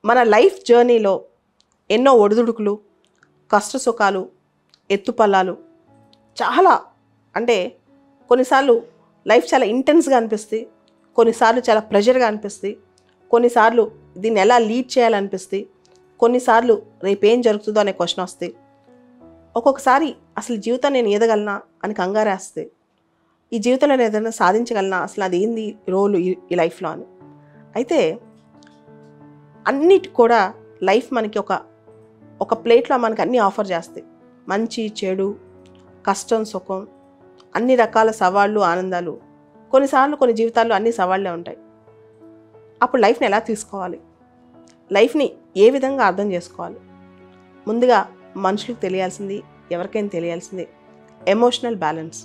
మన లైఫ్ జర్నీలో ఎన్నో ఒడిదుడుకులు, కష్ట సుఖాలు, ఎత్తుపల్లాలు చాలా అంటే కొన్నిసార్లు లైఫ్ చాలా ఇంటెన్స్గా అనిపిస్తుంది, కొన్నిసార్లు చాలా ప్రెషర్గా అనిపిస్తుంది, కొన్నిసార్లు దీన్ని ఎలా లీడ్ చేయాలనిపిస్తుంది, కొన్నిసార్లు రేపేం జరుగుతుందో అనే క్వశ్చన్ వస్తుంది. ఒక్కొక్కసారి అసలు జీవితం నేను ఎదగలనా అని కంగారేస్తే, ఈ జీవితంలో నేను ఏదైనా సాధించగలనా, అసలు అది ఏంది రోలు ఈ లైఫ్లో అని. అయితే అన్నిటి కూడా లైఫ్ మనకి ఒక ప్లేట్లో మనకి అన్నీ ఆఫర్ చేస్తాయి. మంచి చెడు, కష్టం సుఖం, అన్ని రకాల సవాళ్ళు ఆనందాలు. కొన్నిసార్లు కొన్ని జీవితాల్లో అన్ని సవాళ్ళే ఉంటాయి. అప్పుడు లైఫ్ని ఎలా తీసుకోవాలి, లైఫ్ని ఏ విధంగా అర్థం చేసుకోవాలి? ముందుగా మనుషులకు తెలియాల్సింది, ఎవరికైనా తెలియాల్సింది ఎమోషనల్ బ్యాలెన్స్.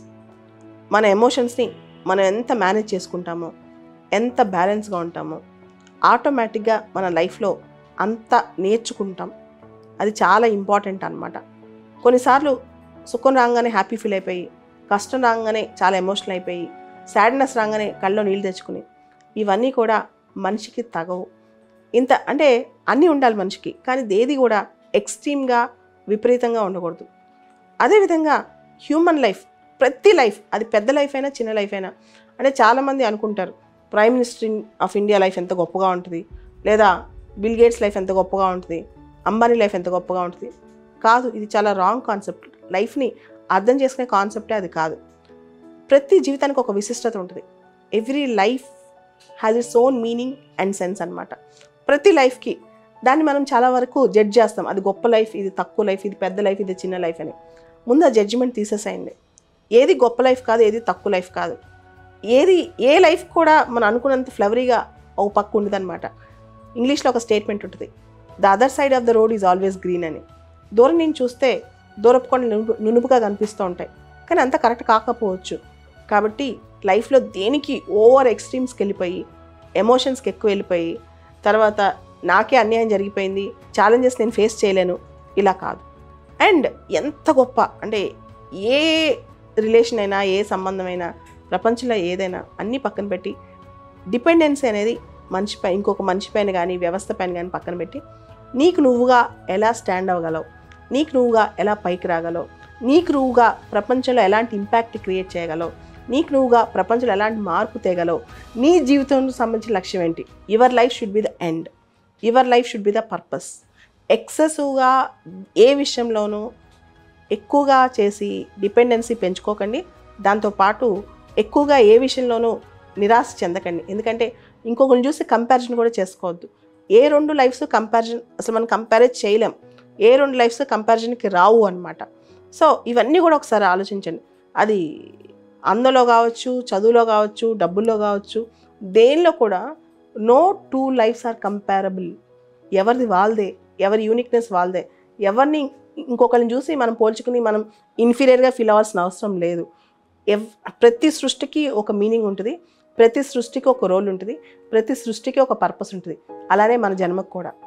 మన ఎమోషన్స్ని మనం ఎంత మేనేజ్ చేసుకుంటామో, ఎంత బ్యాలెన్స్గా ఉంటామో ఆటోమేటిక్గా మన లైఫ్లో అంత నేర్చుకుంటాం. అది చాలా ఇంపార్టెంట్ అన్నమాట. కొన్నిసార్లు సుఖం రాగానే హ్యాపీ ఫీల్ అయిపోయి, కష్టం రాగానే చాలా ఎమోషనల్ అయిపోయి, సాడ్నెస్ రాగానే కళ్ళలో నీళ్ళు తెచ్చుకుని, ఇవన్నీ కూడా మనిషికి తగవు. ఇంత అంటే అన్నీ ఉండాలి మనిషికి, కానీ ఏది కూడా ఎక్స్ట్రీమ్గా విపరీతంగా ఉండకూడదు. అదేవిధంగా హ్యూమన్ లైఫ్, ప్రతి లైఫ్, అది పెద్ద లైఫ్ అయినా చిన్న లైఫ్ అయినా, అంటే చాలామంది అనుకుంటారు prime minister of India life ఎంత గొప్పగా ఉంటుంది, లేదా బిల్ గేట్స్ లైఫ్ ఎంత గొప్పగా ఉంటుంది, అంబానీ లైఫ్ ఎంత గొప్పగా ఉంటుంది. కాదు, ఇది చాలా రాంగ్ కాన్సెప్ట్. లైఫ్ని అర్థం చేసుకునే కాన్సెప్టే అది కాదు. ప్రతి జీవితానికి ఒక విశిష్టత ఉంటుంది. Every life has its own meaning and sense అనమాట. ప్రతి లైఫ్కి దాన్ని మనం చాలా వరకు జడ్జ్ చేస్తాం. అది గొప్ప లైఫ్, ఇది తక్కువ లైఫ్, ఇది పెద్ద లైఫ్, ఇది చిన్న లైఫ్ అని. ముందు ఆ జడ్జిమెంట్ తీసేసేయండి. ఏది గొప్ప లైఫ్ కాదు, ఏది తక్కువ లైఫ్ కాదు. ఏ లైఫ్ కూడా మనం అనుకున్నంత ఫ్లవరీగా ఒక పక్క ఉండదు అనమాట. ఇంగ్లీష్లో ఒక స్టేట్మెంట్ ఉంటుంది, the other side of the road is always green అని. దూరం నేను చూస్తే దూరపు కొండలు నునుపుగా కనిపిస్తూ ఉంటాయి, కానీ అంత కరెక్ట్ కాకపోవచ్చు. కాబట్టి లైఫ్లో దేనికి ఓవర్ ఎక్స్ట్రీమ్స్కి వెళ్ళిపోయి, ఎమోషన్స్కి ఎక్కువ వెళ్ళిపోయి, తర్వాత నాకే అన్యాయం జరిగిపోయింది, ఛాలెంజెస్ నేను ఫేస్ చేయలేను, ఇలా కాదు. అండ్ ఎంత గొప్ప అంటే ఏ రిలేషన్ అయినా, ఏ సంబంధమైనా, ప్రపంచంలో ఏదైనా అన్నీ పక్కన పెట్టి, డిపెండెన్సీ అనేది మనిషిపై, ఇంకొక మనిషిపైన కానీ వ్యవస్థ పైన కానీ పక్కన పెట్టి, నీకు నువ్వుగా ఎలా స్టాండ్ అవ్వగలవు, నీకు నువ్వుగా ఎలా పైకి రాగలవు, నీకు నువ్వుగా ప్రపంచంలో ఎలాంటి ఇంపాక్ట్ క్రియేట్ చేయగలవు, నీకు నువ్వుగా ప్రపంచంలో ఎలాంటి మార్పు తేగలవు, నీ జీవితానికి సంబంధించిన లక్ష్యం ఏంటి. Your life should be the end, your life should be the purpose. ఎక్సెసివ్గా ఏ విషయంలోనూ ఎక్కువగా చేసి డిపెండెన్సీ పెంచుకోకండి. దాంతోపాటు ఎక్కువగా ఏ విషయంలోనూ నిరాశ చెందకండి. ఎందుకంటే ఇంకొకరిని చూసి కంపారిజన్ కూడా చేసుకోవద్దు. ఏ రెండు లైఫ్స్ కంపారిజన్, అసలు మనం కంపారేజ్ చేయలేం. ఏ రెండు లైఫ్స్ కంపారిజన్కి రావు అనమాట. సో ఇవన్నీ కూడా ఒకసారి ఆలోచించండి. అది అందులో కావచ్చు, చదువులో కావచ్చు, డబ్బుల్లో కావచ్చు, దేనిలో కూడా no two lives are comparable. ఎవరిది వాళ్ళదే, ఎవరి యూనిక్నెస్ వాళ్ళదే. ఎవరిని ఇంకొకరిని చూసి మనం పోల్చుకుని మనం ఇన్ఫీరియర్గా ఫీల్ అవ్వాల్సిన అవసరం లేదు. ప్రతి సృష్టికి ఒక మీనింగ్ ఉంటుంది, ప్రతి సృష్టికి ఒక రోల్ ఉంటుంది, ప్రతి సృష్టికి ఒక పర్పస్ ఉంటుంది. అలానే మన జన్మకు కూడా.